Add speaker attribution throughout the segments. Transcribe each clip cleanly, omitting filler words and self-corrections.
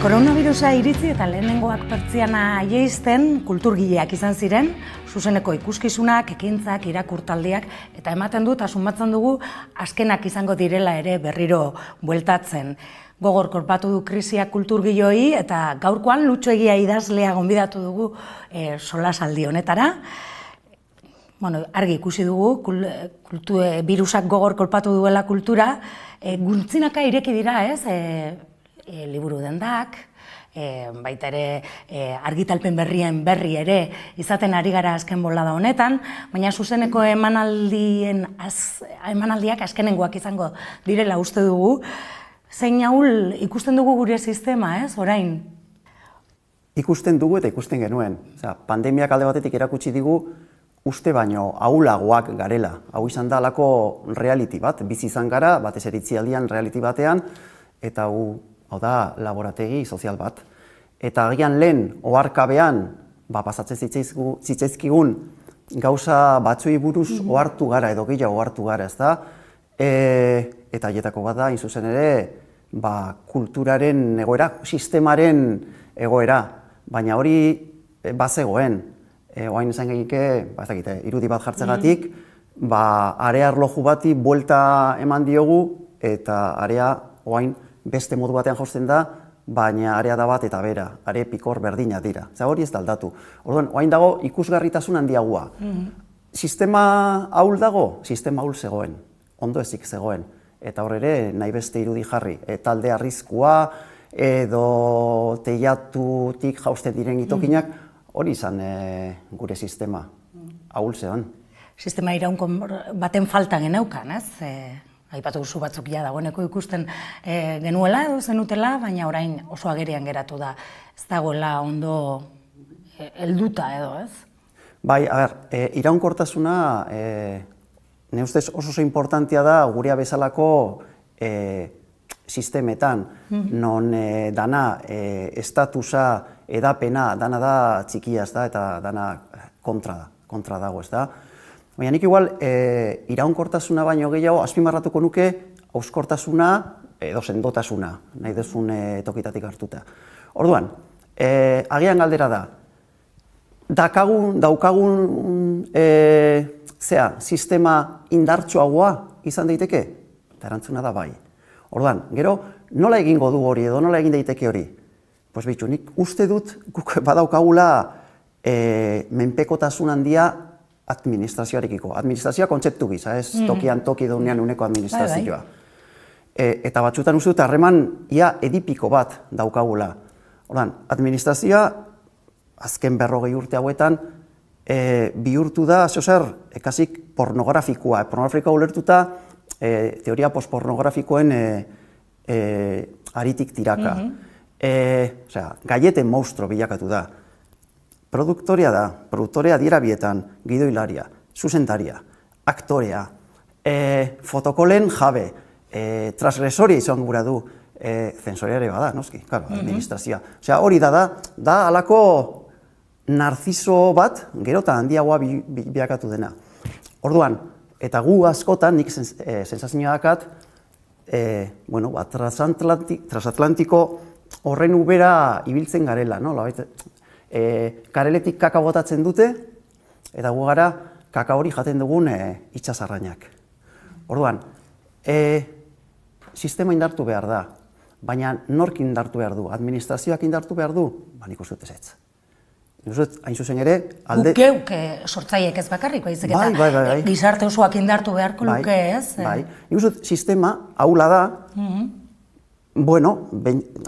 Speaker 1: Koronavirusa iritzi eta lehenengoak pertsiana jaisten kulturgileak izan ziren, zuzeneko ikuskizunak, ekintzak, irakurtaldiak, eta ematen dut, asumatzen dugu, azkenak izango direla ere berriro bueltatzen. Gogor korpatu du krisiak kulturgileoi eta gaurkoan Lutxo Egia idazlea gonbidatu dugu solasaldi honetara. Argi ikusi dugu, birusak gogor kolpatu duela kultura, guntzinaka ireki dira, liburu dendak, baita ere argitalpen berrien berri ere izaten ari gara azken bolada honetan, baina zuzeneko emanaldiak azkenengoak izango direla uste dugu. Zein ahul ikusten dugu gure sistema, orain?
Speaker 2: Ikusten dugu eta ikusten genuen. Pandemiak alde batetik erakutsi digu uste baino ahulagoak garela. Hau izan da alako reality bat, bizi izan gara, batez eritzialdian reality batean, eta hau da laborategi sozial bat. Eta agian lehen oharkabean pasatzen zitzaizkigun gauza batzuei buruz ohartu gara edo gehiago ohartu gara, ezta? Eta haietako bat da, hain zuzen ere, kulturaren egoera, sistemaren egoera, baina hori bazegoen. Oain esan gehiake, irudi bat jartzegatik, area arloju bati buelta eman diogu, eta area oain beste modu batean jausten da, baina area da bat eta bera, are pikor berdina dira. Hori ez da aldatu. Orduan, oain dago ikusgarritasun handiagoa. Sistema ahul dago? Sistema ahul zegoen, ondo ezik zegoen. Eta hor ere, nahi beste irudi jarri. Talde arriskua, edo teiatutik jausten diren itokinak, hori izan gure sistema, ahul zegoen.
Speaker 1: Sistema iraunkon baten falta geneukan, ez? Aipatu duzu batzuk ja dagoeneko ikusten genuela edo zenutela, baina orain oso agerian geratu da. Ez dagoela ondo helduta edo, ez?
Speaker 2: Bai, iraunkortasuna ne ustez oso importantea da gurea bezalako sistemetan, non dana estatusa, edapena, dana da txikia, eta dana kontra dago, ez da? Baina nik igual iraunkortasuna baino gehiago azpimarratuko nuke hauskortasuna edo sendotasuna, nahi duzun tokitatik hartuta. Orduan, agian galdera da, daukagun sistema indartsuagoa izan daiteke? Eta erantzuna da bai. Orduan, gero, nola egingo du hori edo nola egin daiteke hori? Pues bitxu, nik uste dut guk badaukagula menpekotasun handia administrazioarekiko. Administrazioa kontzeptu gisa, ez tokian toki daunean uneko administrazioa. Eta batzutan uste dut harreman ia edipiko bat daukagula. Orduan, administrazioa azken 40 urte hauetan bihurtu da, ekasik pornografikoa. Pornografikoa ulertuta teoria postpornografikoen aritik tiraka. Gaieten monstro bilakatu da. Produktorea dira bietan, gidoilaria, zuzendaria, aktorea, fotokolen jabe, transgresoria izan gura du, zensoria ere bada, noski, administrazioa. Hori da alako narziso bat, gero eta handiagoa bilakatu dena. Orduan, eta gu askotan, nik sensazioa dakat, transatlantiko horren ubera ibiltzen garela, kareletik kaka botatzen dute, eta gu gara kaka hori jaten dugun itsasarrainak. Orduan, sistema indartu behar da, baina nork indartu behar du? Administrazioak indartu behar du? Nik uste dut ezetz. Hain zuzen ere, alde...
Speaker 1: Geuk sortzaiek ez bakarrik, baizik eta gizarte osoak indartu beharko luke ez?
Speaker 2: Bai, nik uste dut sistema haula da,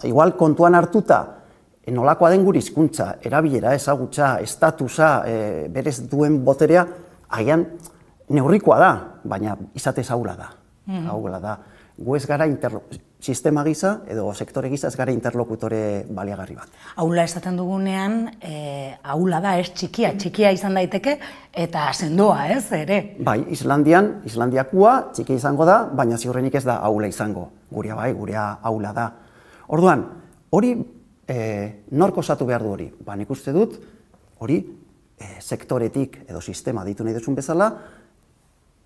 Speaker 2: igual kontuan hartuta, nolakoa den gure hizkuntza, erabilera, ezagutza, estatusa, berez duen boterea, agian neurrikoa da, baina izatez haula da. Gu ez gara sistema gisa edo sektore gisa ez gara interlokutore baliagarri bat.
Speaker 1: Haula esaten dugunean, haula da, ez txikia izan daiteke, eta sendoa, ez, ere?
Speaker 2: Bai, Islandiakua txikia izango da, baina ziurrenik ez da haula izango. Gurea bai, gurea haula da. Orduan, hori nork osatu behar du hori? Nik uste dut, hori sektoretik edo sistema ditu nahi duzun bezala,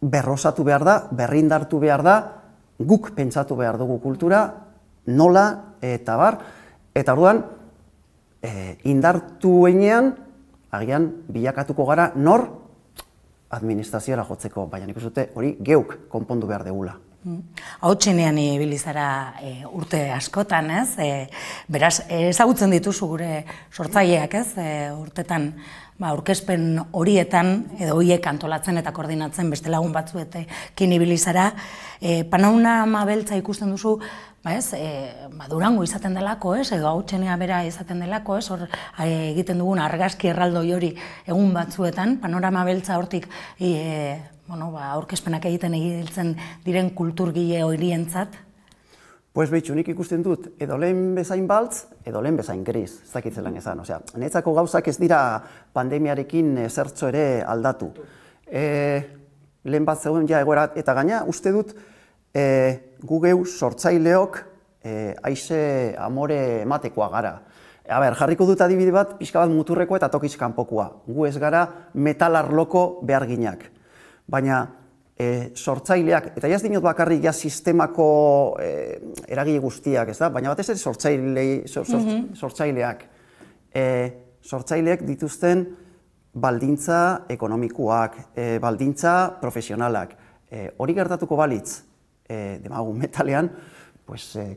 Speaker 2: berrosatu behar da, berrindartu behar da, guk pentsatu behar dugu kultura, nola eta bar, Eta orduan, indartu einean, agian bilakatuko gara nor administrazioara jotzeko, baina nik uste hori geuk konpondu behar degula.
Speaker 1: Hautsenean ibili zara urte askotan, ez? Beraz, ezagutzen dituzu gure sortzaileak, ez? Urtetan, aurkezpen horietan, edo horiek antolatzen eta koordinatzen beste lagun batzuetekin ibili zara. Panorama beltza ikusten duzu, Durango izaten delako, ez? Edo hautsenea bera izaten delako, ez? Hor egiten dugun argazki erraldoi hori egun batzuetan, panorama beltza hortik aurkezpenak egiten egiten diren kulturgile horientzat?
Speaker 2: Pues behitxu, nik ikusten dut, edo lehen bezain baltz, edo lehen bezain gris, ez dakitzelan esan. Netzako gauzak ez dira pandemiarekin zertxo ere aldatu. Lehen bat zegoen ja egoera eta gaina, uste dut, gu geu sortzaileok aize amore ematekoa gara. Jarriko dut adibide bat, pixka bat muturreko eta tokiz kanpokoa. Gu ez gara metalarloko beharginak. Baina sortzaileak, eta jaz dinot bakarrik sistemako eragile guztiak, ez da? Baina batez ere sortzaileak. Sortzaileak dituzten baldintza ekonomikoak, baldintza profesionalak. Hori gertatuko balitz, demagun metalean,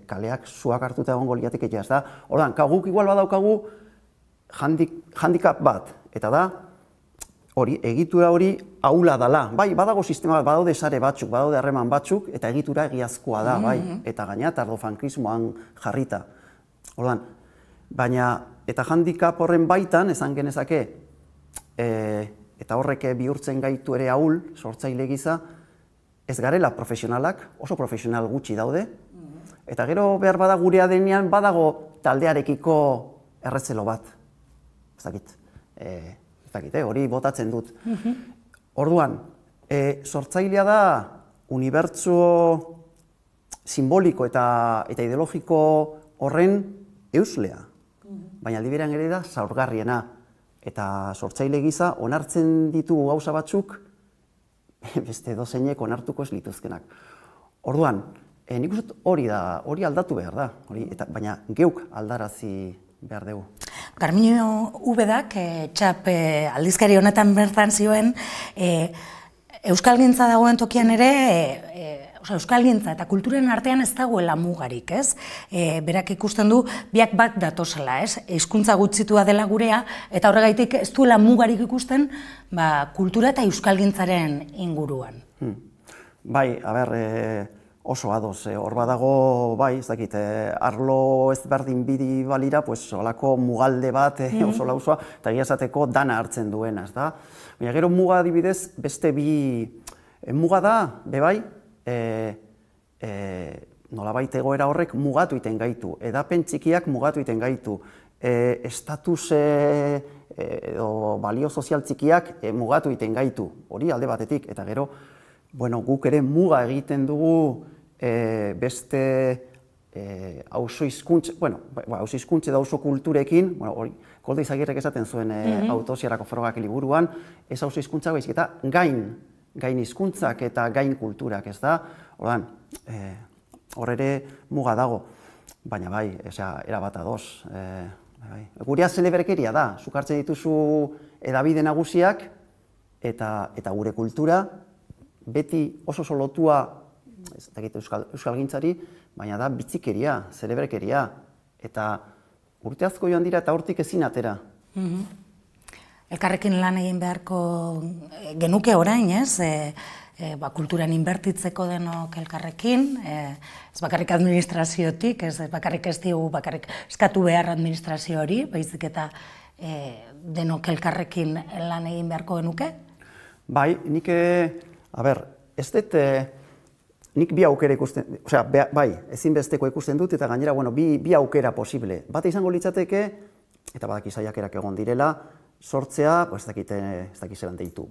Speaker 2: kaleak zuak hartuta egongo liatek ez da. Ordan, guk igual badaukagu handicap bat, eta da, egitura hori ahula dala. Bai, badago sistema bat, badaude sare batzuk, badaude harreman batzuk, eta egitura egiazkoa da, bai. Eta gaina, tardofankismoan jarrita. Ordan, baina, eta handicap horren baitan, esan genezake, eta horrek bihurtzen gaitu ere ahul, sortzaile giza, ez garela profesionalak, oso profesional gutxi daude, eta gero behar bada gurea denean, badago taldearekiko erretzelo bat. Ez dakit. Hori botatzen dut. Orduan, sortzailea da unibertso simboliko eta ideologiko horren euslea. Baina aldi berean ere da zaurgarriena. Eta sortzaile giza onartzen ditugu gauza batzuk, beste dozeinek onartuko ez lituzkenak. Orduan, nik uste hori aldatu behar da, baina geuk aldarazi behar dugu.
Speaker 1: Carmiño Úbedak, txap aldizkari honetan bertan zioen, euskalgintza dagoen tokian ere, euskalgintza eta kulturen artean ez dagoela mugarik, ez? Berak ikusten du, biak bat datozela, ez? Hizkuntza gutxitua dela gurea, eta horregaitik ez duela mugarik ikusten, kultura eta euskalgintzaren inguruan.
Speaker 2: Bai, oso ados, hor badago, bai, ez dakit, arlo ez berdin bidi balira, holako mugalde bat oso lausua, eta egia esateko dana hartzen duena, ez da? Baina gero muga adibidez, beste bi muga da, bebai, nolabait egoera horrek mugatu iten gaitu, edapen txikiak mugatu iten gaitu, estatus edo balio sozial txikiak mugatu iten gaitu, hori alde batetik, eta gero, guk ere muga egiten dugu beste auzo hizkuntza, auzo hizkuntza eta auzo kulturekin, Koldo Izagirrek esaten zuen autosiarako frogak liburuan, ez auzo hizkuntza baizik eta gain hizkuntzak eta gain kulturak, ez da? Ordan, hor ere muga dago, baina bai, erabat ados. Gurea zelebrekeria da, zuk hartzen dituzu hedabide nagusiak eta gure kultura beti oso lotua, ez dakit euskalgintzari, baina da bitzikeria, zelebrekeria, eta urte asko joan dira eta hortik ezin atera.
Speaker 1: Elkarrekin lan egin beharko genuke orain, ez? Kulturan inbertitzeko denok elkarrekin, ez bakarrik administraziotik, ez bakarrik ez diogu bakarrik eskatu behar administrazio hori, baizik eta denok elkarrekin lan egin beharko genuke?
Speaker 2: Bai, nik, ez dut, nik bi aukera ikusten, bai, ezinbesteko ikusten dut, eta gainera, bi aukera posible. Bat izango litzateke, eta badak saiakerak egon direla, sortzea, ez dakit zelan deitu,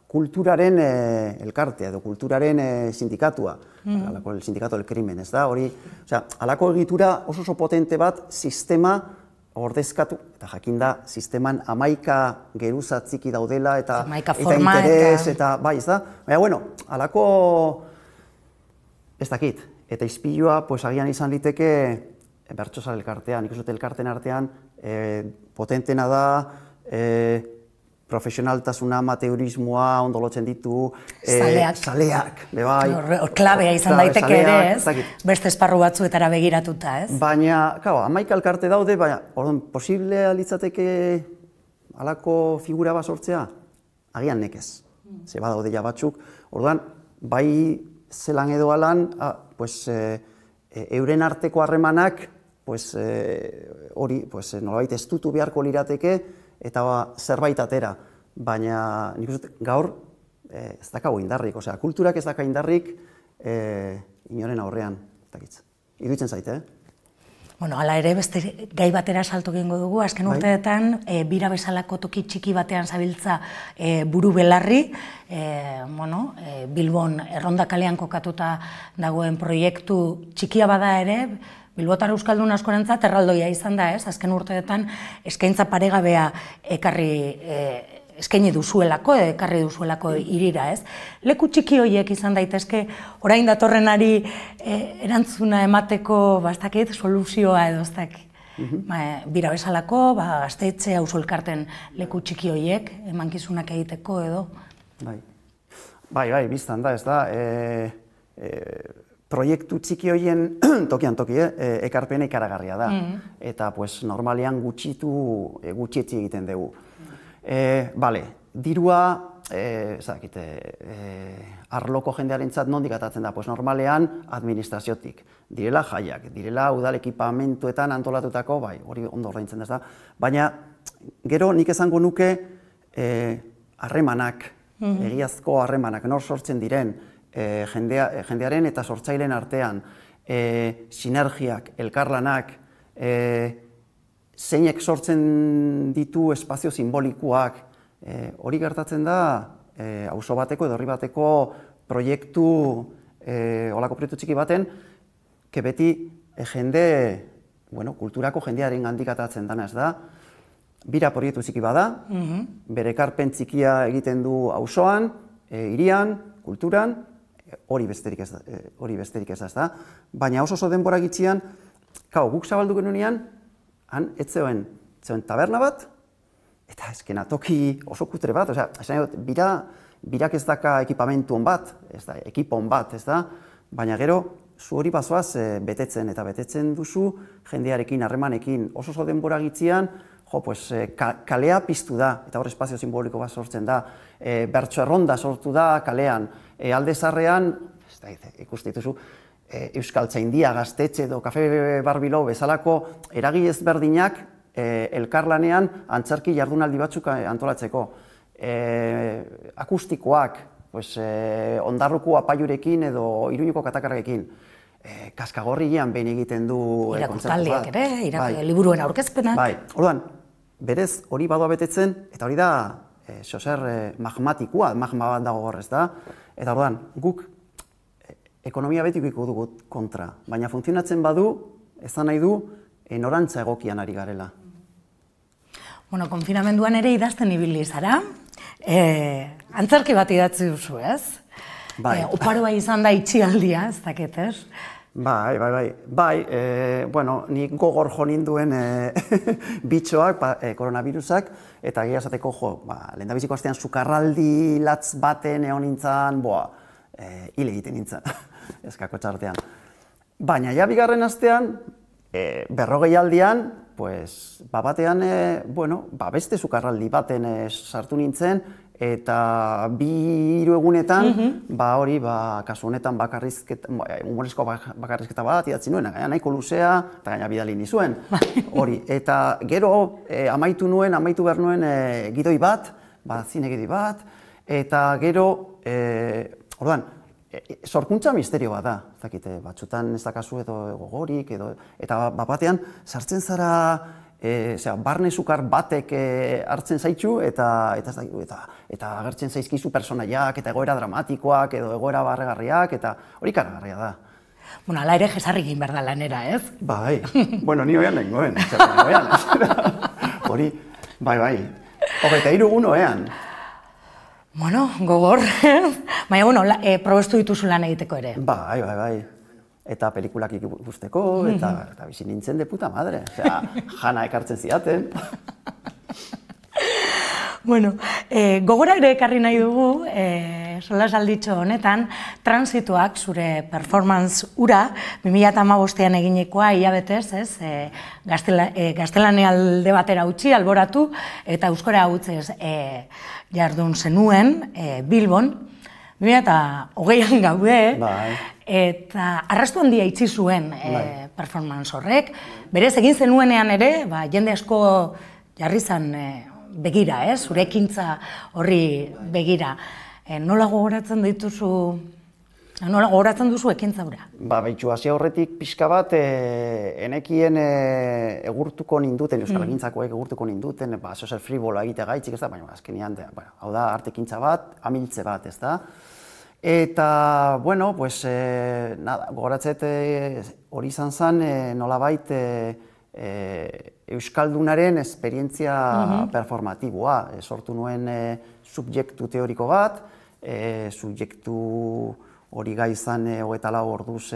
Speaker 2: kulturaren elkartea edo kulturaren sindikatua, el sindikato del crimen, ez da, hori, halako egitura oso potente bat sistema ordezkatu, eta jakinda sisteman 11 geruza txiki daudela, eta interes, eta bai, ez da, baina, halako, ez dakit, eta izpilua, agian izan liteke bertsozale elkartean, nik uste dut elkarteen artean potentena da, profesionaltasuna, amateurismoa, ondo lotzen ditu, zaleak, bebai.
Speaker 1: Klabea izan daiteke ere, ez? Beste esparru batzuetara begiratuta, ez?
Speaker 2: Baina, 11 elkarte daude, baina, posiblea litzateke halako figura bat sortzea? Agian nekez. Ze badaude ja batzuk. Orduan, bai zelan edo alan, euren arteko harremanak, hori, nolabait estutu beharko lirateke, eta zerbait atera, baina nik uste gaur ez dakago indarrik, kulturak ez daka indarrik inoren aurrean, iruditzen zaite,
Speaker 1: Bueno, hala ere, beste gai batera salto egingo dugu, azken urteetan, bira bezalako toki txiki batean zabiltza buru belarri, Bilbon erronda kalean kokatuta dagoen proiektu txikia bada ere, Bilbotar euskaldun askorentzat erraldoia izan da, ez? Azken urteetan eskaintza paregabea eskaini duzuelako, ekarri duzuelako hirira, ez? Leku txiki horiek izan daitezke, orain datorrenari erantzuna emateko, bastakit, soluzioa edo, ez dakit. Bira bezalako, gaztetxe, auzo elkarten leku txiki horiek, emankizunak egiteko edo.
Speaker 2: Bai, biztan da, ez da. Proiektu txiki horien tokian toki, ekarpena ikaragarria da. Eta, normalean gutxietzi egiten dugu. Dirua, arloko jendearentzat nondik atatzen da, normalean administraziotik. Direla jaiak, direla udal ekipamentuetan antolatutako, hori ondo ordaintzen da. Baina, gero nik esango nuke harremanak, egiazko harremanak, nor sortzen diren, jendearen eta sortzaileen artean, sinergiak, elkarlanak, zeinek sortzen ditu espazio simbolikoak, hori gertatzen da auzo bateko edo herri bateko proiektu, holako proiektu txiki baten, beti jende, kulturako jendearen gandik atatzen dana, ez da, bira proiektu txiki bada, bere ekarpen txikia egiten du auzoan, hirian, kulturan, hori besterik ez da, baina oso denbora gitzian, guk zabaldu genunean, han ez zegoen taberna bat, eta ezkena toki oso kutre bat, birak ez daka ekipamentu on bat, ekipo on bat, ez da, baina gero, zu hori bazoaz betetzen, eta betetzen duzu jendearekin, harremanekin, oso denbora gitzian, kalea piztu da, eta hor espazio simboliko bat sortzen da, bertso erronda sortu da kalean, alde zarrean, ikusten dituzu, Euskaltzaindia, Gaztetxe edo Kafe Barbilou bezalako eragile ezberdinak elkarlanean antzerki jardunaldi batzuk antolatzeko. Akustikoak, Ondarruko apaiurekin edo Iruñeko katakarrekin. Kaskagorrian behin egiten du kontzertu bat.
Speaker 1: Irakurtaldiak ere, liburuen aurkezpenak.
Speaker 2: Orduan, berez hori badoa betetzen, eta hori da sozer magmatikoa, magma bat dago horrez da. Eta orduan, guk ekonomia betiko dugu kontra, baina funtzionatzen badu, ezan nahi du, norantza egokian ari garela.
Speaker 1: Konfinamenduan ere idazten ibili zara, antzerki bat idatzi duzu, ez? Oparoa izan da itxialdia, ez dakit, ez?
Speaker 2: Bai, nik gogor jo ninduen bitxoak, koronavirusak, eta egia esateko lehendabiziko astean sukarraldi latz baten egon nintzen, hil egiten nintzen, eskako txartean. Baina ja bigarren astean, berrogei aldian, batean, beste sukarraldi baten sartu nintzen, eta 2-3 egunetan, kasu honetan humorezko bakarrizketa bat idatzi nuen, gaina nahiko luzea, eta gaina bidali nizuen. Eta gero amaitu behar nuen gidoi bat, zine gidoi bat, eta gero, orduan, sorkuntza misterio bat da, batzutan ez dakazu edo gogorik, eta batean sartzen zara, barne sukar batek hartzen zaitxu, eta agertzen zaizkizu personaiak, eta egoera dramatikoak, edo egoera barregarriak, eta hori karagarria da.
Speaker 1: Ala ere jesarri egin behar da lanera, ez?
Speaker 2: Bai, ni hoian nengoen, hori, bai, 23 egun hoean.
Speaker 1: Gogor, baina, probestu dituzu lan egiteko ere.
Speaker 2: Bai. eta pelikulak ikusteko, eta bizi nintzen de puta madre. Osea, jana ekartzen zidaten.
Speaker 1: Bueno, gogora ere ekarri nahi dugu, solasalditxo honetan, transituak zure performance ura, 2015an eginekoa hilabetez, ez, gaztelanialde batera utzi, alboratu, eta euskara hutsez jardun zenuen Bilbon, 2020an gaude, eta arrastu handia itxi zuen performance horrek, berez egin zenuenean ere, jende asko jarri zen begira, zure ekintza horri begira. Nola gogoratzen duzu ekintza hura?
Speaker 2: Behitxu, hasi horretik pixka bat, enekien egurtuko ninduten, euskal egintzakoek egurtuko ninduten, zozer fribola egitea gaitzik, ez da, baina azkenean, hau da, arte ekintza bat, amiltze bat, ez da. Eta, bueno, pues, gogoratzet hori izan zen, nolabait, euskaldunaren esperientzia performatiboa. Sortu nuen subjektu teoriko bat, subjektu hori gai izan 24 orduz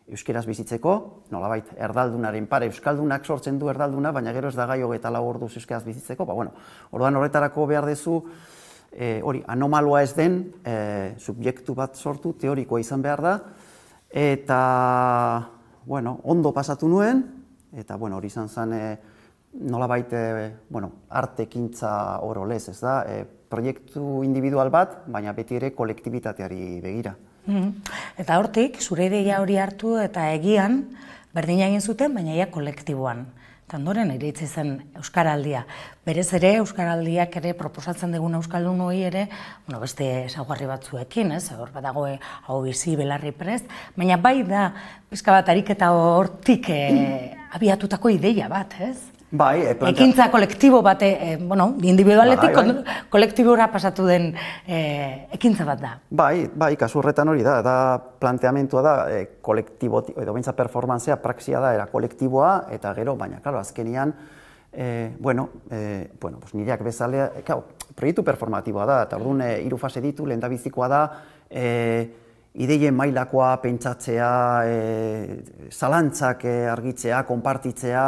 Speaker 2: euskeraz bizitzeko, nolabait erdaldunaren pare, euskaldunak sortzen du erdalduna, baina gero ez da gai 24 orduz euskeraz bizitzeko, orduan horretarako behar dezu hori anomaloa ez den subjektu bat sortu, teorikoa izan behar da, eta ondo pasatu nuen, eta hori izan zen nolabait arte ekintza orolez, ez da, proiektu individual bat, baina beti ere kolektibitateari begira.
Speaker 1: Eta hortik, zure ideia hori hartu eta egian, berdina egin zuten, baina ia kolektiboan. Eta ondoren iritsi zen Euskaraldia. Berez ere, Euskaraldiak ere proposatzen dugun euskaldun hori ere, beste ezaugarri batzuekin, hor badago hau bizi belarri prest, baina bai da, pixka bat ariketa hortik abiatutako ideia bat, ez?
Speaker 2: Bai,
Speaker 1: ekintza kolektibo bat, individualetik kolektibora pasatu den ekintza bat da.
Speaker 2: Bai, kasu horretan hori da, planteamentua da, kolektibo, edo bintza performantzea, praxia da, era kolektiboa, eta gero, baina, klaro, azkenian, nireak bezalea, proiektu performatiboa da, eta orduan, 3 fase ditu, lehendabizikoa da, ideien mailakoa, pentsatzea, zalantzak argitzea, konpartitzea,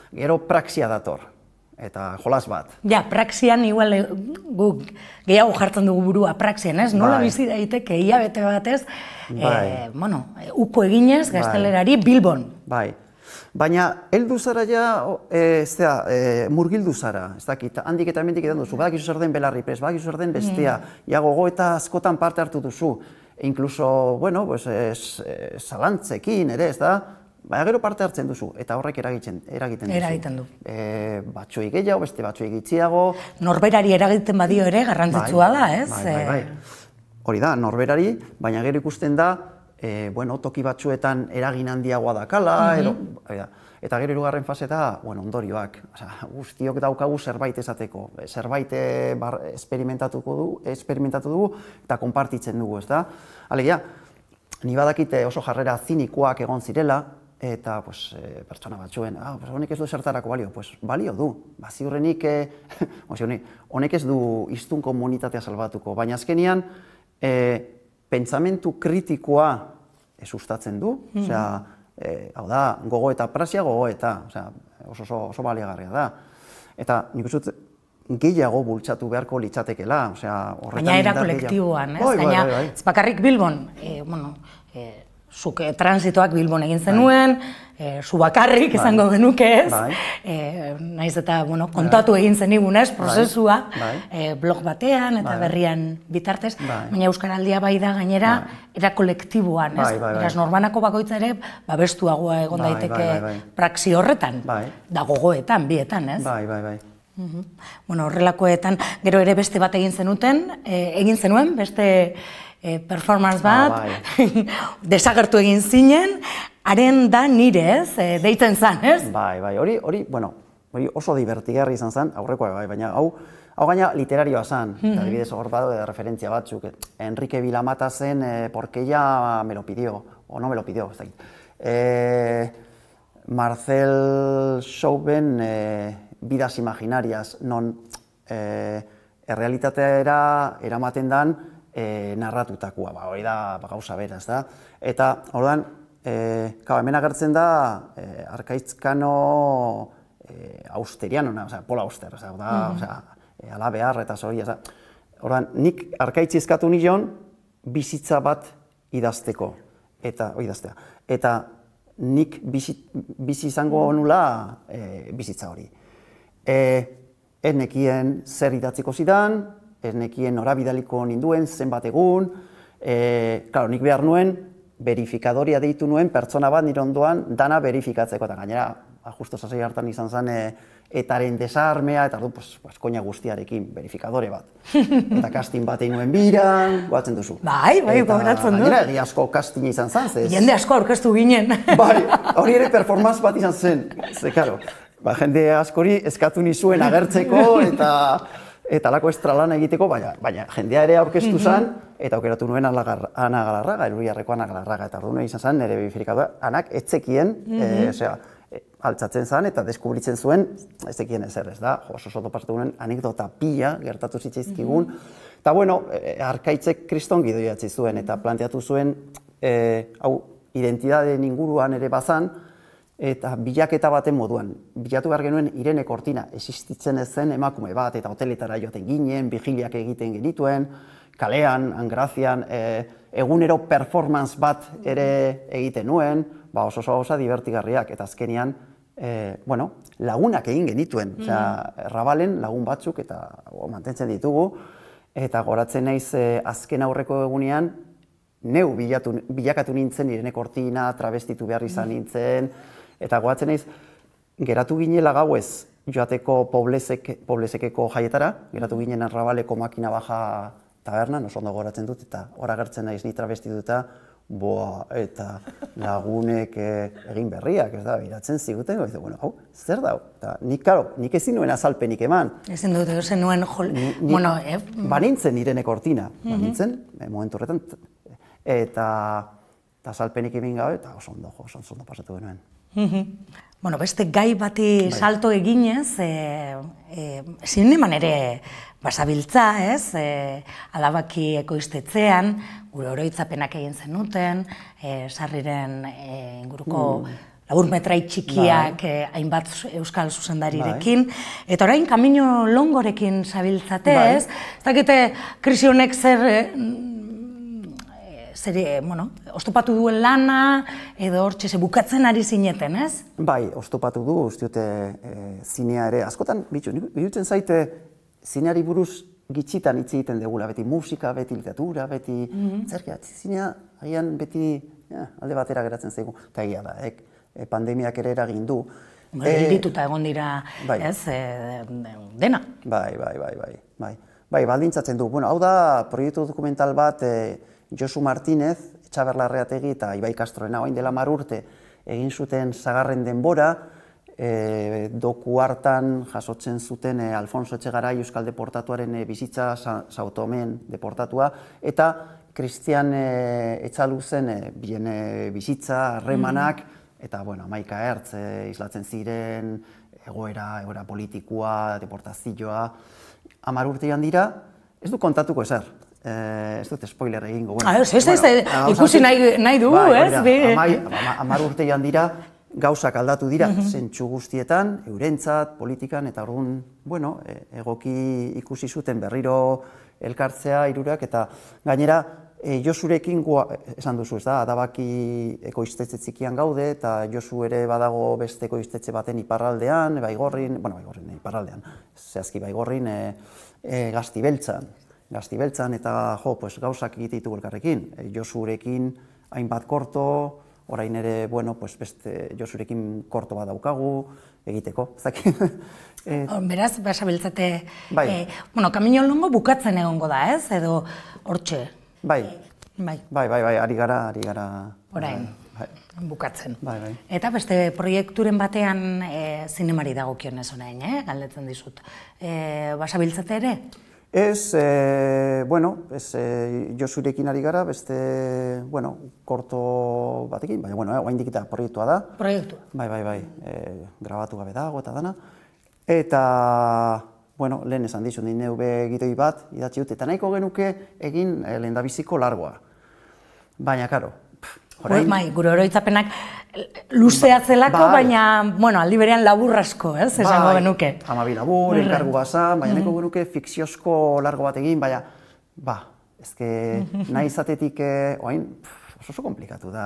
Speaker 2: gero praxia dator, eta jolas bat.
Speaker 1: Ja, praxian igual guk gehiago jartzen dugu burua praxian, ez? Nola bizi daiteke hilabete batez, uko eginez gaztelerari Bilbon.
Speaker 2: Bai, baina heldu zara ja, murgildu zara, ez dakit, handik eta hemendik edan duzu, badakizu zer den belarri prest, badakizu zer den bestea, gogo eta askotan parte hartu duzu, incluso, zalantzekin ere, ez da, baina gero parte hartzen duzu, eta horrek eragiten duzu.
Speaker 1: Eragiten du.
Speaker 2: Batzuei gehiago, beste batzuei gitxiago.
Speaker 1: Norberari eragiten badio ere garrantzitsua da, ez?
Speaker 2: Bai. Hori da, norberari, baina gero ikusten da, toki batzuetan eragin handiagoa dakala, eta gero hirugarren fase da, ondorioak. Guztiok daukagu zerbait esateko, zerbait esperimentatu dugu eta konpartitzen dugu, ez da? Alegia, ni badakite oso jarrera zinikoak egon zirela, eta pertsona batzuen, honek ez du zertarako balio, balio du. Ziurrenik, honek ez du hiztun komunitatea salbatuko, baina azkenean, pentsamentu kritikoa sustatzen du, hau da, gogo eta praxia, gogo eta, oso baliagarria da. Eta nik uste gehiago bultzatu beharko litzatekela,
Speaker 1: baina era kolektiboan, ez? Baina, ez bakarrik Bilbon, zuk transitoak Bilbon egin zenuen, zu bakarrik izango genuke ez, naiz eta kontatu egin zenigunez, prozesua, blog batean eta berrian bitartez, baina Euskaraldia bai da gainera, era kolektiboan, ez? Beraz, norbanako bakoitza ere, babestuagoa egon daiteke praxi horretan, da gogoetan, bietan, ez?
Speaker 2: Bai.
Speaker 1: Horrelakoetan, gero ere beste bat egin zenuen, beste performance bat, desagertu egin zinen, haren da nire, ez, deitzen zan, ez?
Speaker 2: Bai, hori oso divertigarri izan zen, aurrekoa baina hau gaina literarioa zen, adibidez hor badu referentzia batzuk, Enrique Vilamata zen, porque ella me lo pidió, o no me lo pidió, ez dakit. Marcel Chauven, Vidas imaginarias, non errealitatea eramaten dan narratutakoa, hori da gauza beraz da. Eta, orduan, hemen agertzen da Arkaitzkano austeriano, Paul Auster, ala behar eta zori. Orduan, nik arkaitzizkatu nion bizitza bat idazteko, eta nik bizi izango nula bizitza hori. Ez nekien zer idatziko zidan, ez nekien norabidaliko ninduen, zenbat egun, nik behar nuen, verifikadoria deitu nuen pertsona bat nire ondoan dana verifikatzeko, eta gainera, justo sasai hartan izan zen, etaren desarmea, eta koina guztiarekin, verifikadore bat. Eta casting bat egin nuen biran, goatzen duzu.
Speaker 1: Bai, gogoratzen du.
Speaker 2: Gainera, egi asko castinga izan zen, zez.
Speaker 1: Jende asko aurkeztu ginen.
Speaker 2: Bai, hori ere performance bat izan zen, ze, karo, jende askori eskatu nizuen agertzeko, eta alako estralan egiteko, baina jendea ere aurkeztu zen, eta aukeratu nuen Ana Galarraga, Elurriarreko Ana Galarraga, eta orduan izan zen, nire verifikadora, Anak etzekien, altzatzen zen eta deskubritzen zuen, ez zekien ezer, ez da, oso pasatu guen anekdota pila gertatu zitzaizkigun, eta bueno, Arkaitzek kriston gidoiatzi zuen, eta planteatu zuen, hau, identitateen inguruan ere bazan, eta bilaketa baten moduan, bilatu behar genuen Irene Cortina existitzen ez zen emakume bat, eta hoteletara joaten ginen, vigiliak egiten genituen, kalean, Angrazian, egunero performance bat ere egiten nuen, oso gauza divertigarriak, eta azkenean, lagunak egin genituen, Rabalen lagun batzuk, eta mantentzen ditugu, eta goratzen naiz azken aurreko egunean, neu bilakatu nintzen, Irene Cortina, travestitu behar izan nintzen, eta goratzen naiz, geratu ginela gauez, joateko Poblezekeko jaietara, geratu ginen Rabaleko makina baja tabernan, oso ondo goratzen dut, eta hor agertzen naiz ni travestituta, eta lagunek egin berriak, ez da, biratzen ziguten, eta bueno, hau, zer da? Nik ezin nuen azalpenik eman.
Speaker 1: Ezin dut, ezin nuen,
Speaker 2: Banintzen Irene Cortina, banintzen, momentu horretan, eta azalpenik egin gabe, eta oso ondo pasatu genuen.
Speaker 1: Bueno, beste gai bati salto eginez, zineman ere basabiltza, ez? Alabaki ekoiztetxean, gure oroitzapenak egin zenuten, sarriren inguruko laburmetrai txikiak hainbat euskal zuzendarirekin, eta orain Kamino Longorekin zabiltzate, ez? Ez dakite krisi honek oztopatu duen lana, edo hortxe bukatzen ari zineten, ez?
Speaker 2: Bai, oztopatu du, uste dute zinea ere. Askotan, birutzen zaite, zineari buruz gitxitan hitz egiten dugula, beti musika, beti literatura, beti zerkia, zinea, agian beti alde batera geratzen zaigu. Eta egia da, pandemiak ere eragin du.
Speaker 1: Geldituta egon dira, ez, dena.
Speaker 2: Bai, baldintzatzen du. Hau da, proiektu dokumental bat, Josu Martínez, Etxaberlarreategi eta Ibai Castrorena, orain dela 10 urte egin zuten Sagarren denbora, doku hartan jasotzen zuten Alfonso Etxegarai Euskal Deportatuaren bizitza, Sao Tomen deportatua, eta Cristian Etxaluzen bien bizitza, harremanak, eta 11 ertz islatzen ziren, egoera politikoa, deportazioa, 10 urte joan dira, ez du kontatuko ezer. Ez dut spoiler egingo.
Speaker 1: Ikusi nahi dugu, ez?
Speaker 2: 10 urte joan dira, gauzak aldatu dira, zentsu guztietan, eurentzat, politikan, eta orduan, egoki ikusi zuten berriro elkartzea hirurak, eta gainera, Josurekin, esan duzu, ez da, Adabaki ekoiztetxe txikian gaude, eta Josu ere badago beste ekoiztetxe baten iparraldean, Baigorrin, iparraldean, zehazki Baigorrin, Gaztibeltzan, eta gauzak egite ditugu elkarrekin. Josurekin hainbat korto, orain ere, beste Josurekin korto bat daukagu egiteko.
Speaker 1: Beraz, basabiltzate, Kamino Longo bukatzen egongo da, ez? Edo hortxe?
Speaker 2: Bai, ari gara.
Speaker 1: Orain, bukatzen. Eta beste proiekturen batean zinemari dagokionez orain, galdetzen dizut. Basabiltzate ere?
Speaker 2: Ez, Josurekin ari gara, beste, korto batekin, baina, oraindik eta proiektua da.
Speaker 1: Proiektua.
Speaker 2: Bai, grabatu gabe dago eta dana. Eta, bueno, lehen esan dizut, NV gidoi bat idatzi dut, eta nahiko genuke egin lehendabiziko largoa. Baina, karo,
Speaker 1: orain... Gure oroitzapenak luzeatzelako, baina, bueno, aldi berean labur asko, ez, esango genuke.
Speaker 2: 12 labur, elkargu basa, baina nahiko genuke fikziozko largo bat egin, baina, ezke nahi izatetik, oain, oso komplikatu da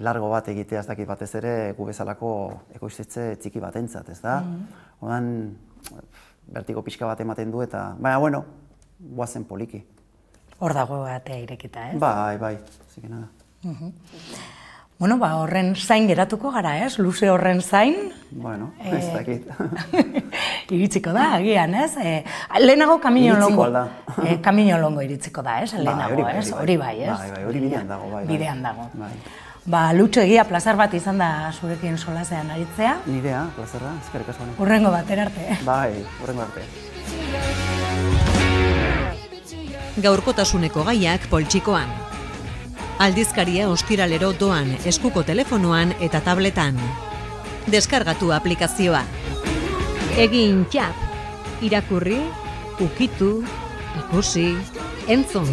Speaker 2: largo bat egitea, ez dakit batez ere, gu bezalako ekoiztetxe txiki bat entzat, ez da? Odan, bertiko pixka bat ematen du eta, baina, bueno, guazen poliki.
Speaker 1: Hor dago batea irekita, ez?
Speaker 2: Bai, zikena da.
Speaker 1: Bueno, horren zain geratuko gara, ez? Luze horren zain.
Speaker 2: Bueno, ez dakit.
Speaker 1: Iritsiko da, agian, ez? Lehenago kaminolongo.
Speaker 2: Iritsiko alda.
Speaker 1: Kaminolongo iritsiko da, ez? Lehenago, ez? Hori bai, ez?
Speaker 2: Bai, hori bidean dago, bai.
Speaker 1: Bidean dago. Lutxo, egia plazar bat izan da zurekin solasean aritzea.
Speaker 2: Nirea, plazarra, eskerrik asko.
Speaker 1: Hurrengo batera arte.
Speaker 2: Bai, hurrengo arte.
Speaker 3: Gaurkotasuneko gaiak poltsikoan. Aldizkaria ostiralero doan eskuko telefonoan eta tabletan. Deskargatu aplikazioa. Egin txap. Irakurri, ukitu, ikusi, entzun.